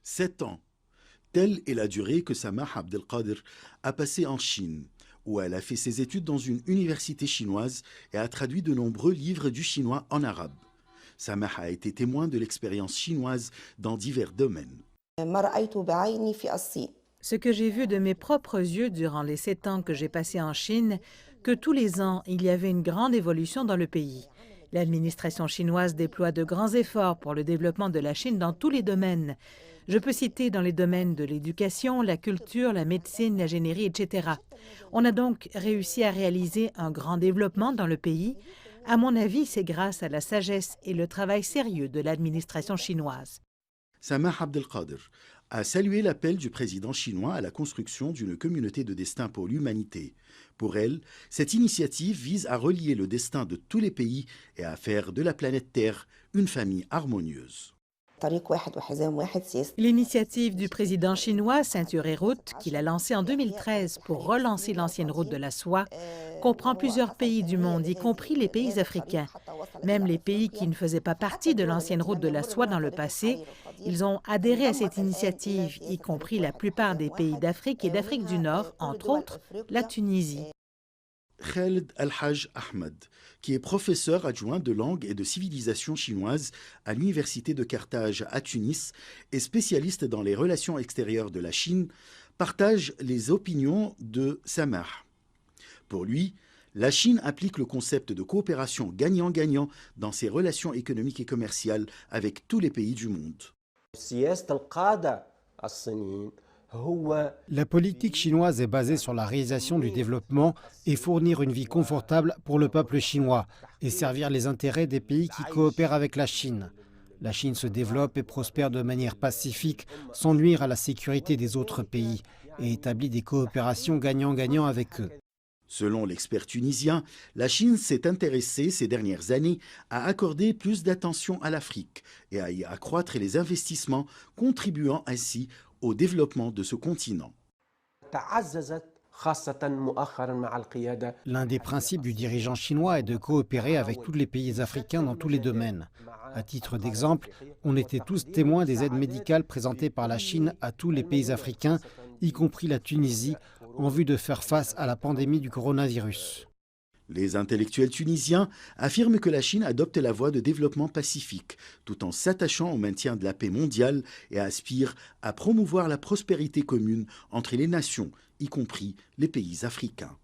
7 ans. Telle est la durée que Samah Abdelkader a passée en Chine, où elle a fait ses études dans une université chinoise et a traduit de nombreux livres du chinois en arabe. Samah a été témoin de l'expérience chinoise dans divers domaines. Ce que j'ai vu de mes propres yeux durant les 7 ans que j'ai passés en Chine, que tous les ans, il y avait une grande évolution dans le pays. L'administration chinoise déploie de grands efforts pour le développement de la Chine dans tous les domaines. Je peux citer dans les domaines de l'éducation, la culture, la médecine, l'ingénierie, etc. On a donc réussi à réaliser un grand développement dans le pays. À mon avis, c'est grâce à la sagesse et le travail sérieux de l'administration chinoise. Samah Abdelkader a salué l'appel du président chinois à la construction d'une communauté de destin pour l'humanité. Pour elle, cette initiative vise à relier le destin de tous les pays et à faire de la planète Terre une famille harmonieuse. L'initiative du président chinois Ceinture et Route, qu'il a lancée en 2013 pour relancer l'ancienne route de la soie, comprend plusieurs pays du monde, y compris les pays africains. Même les pays qui ne faisaient pas partie de l'ancienne route de la soie dans le passé, ils ont adhéré à cette initiative, y compris la plupart des pays d'Afrique et d'Afrique du Nord, entre autres la Tunisie. Khaled Al-Haj Ahmed, qui est professeur adjoint de langue et de civilisation chinoise à l'université de Carthage à Tunis et spécialiste dans les relations extérieures de la Chine, partage les opinions de Samah. Pour lui, la Chine applique le concept de coopération gagnant-gagnant dans ses relations économiques et commerciales avec tous les pays du monde. La politique chinoise est basée sur la réalisation du développement et fournir une vie confortable pour le peuple chinois et servir les intérêts des pays qui coopèrent avec la Chine. La Chine se développe et prospère de manière pacifique sans nuire à la sécurité des autres pays et établit des coopérations gagnant-gagnant avec eux. Selon l'expert tunisien, la Chine s'est intéressée ces dernières années à accorder plus d'attention à l'Afrique et à y accroître les investissements, contribuant ainsi au développement de ce continent. L'un des principes du dirigeant chinois est de coopérer avec tous les pays africains dans tous les domaines. À titre d'exemple, on était tous témoins des aides médicales présentées par la Chine à tous les pays africains, y compris la Tunisie, en vue de faire face à la pandémie du coronavirus. Les intellectuels tunisiens affirment que la Chine adopte la voie de développement pacifique, tout en s'attachant au maintien de la paix mondiale et aspire à promouvoir la prospérité commune entre les nations, y compris les pays africains.